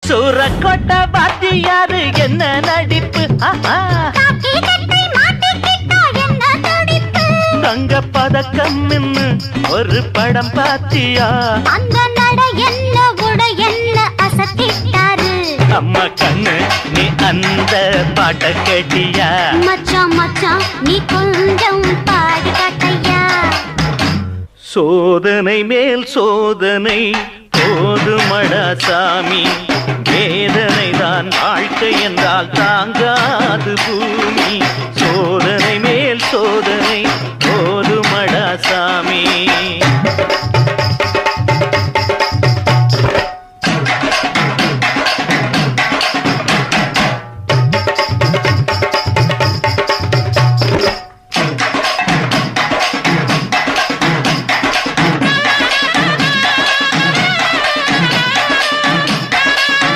சூரக்கோட்ட பாத்தியாரு என்ன நடிப்பு தங்க பதக்கம் நின்னு ஒரு படம் பாத்தியா அந்த நட என்ன உட என்ன அசத்திட்டாரு அம்மா கண்ணு நீ அந்த பாட்ட கேட்டியா மச்சான் மச்சான் நீ கொஞ்சம் பாடி காட்டையா சோதனை மேல் சோதனை போதுமடா சாமி வேதனை தான் வாழ்க்கை என்றால் தாங்காது பூமி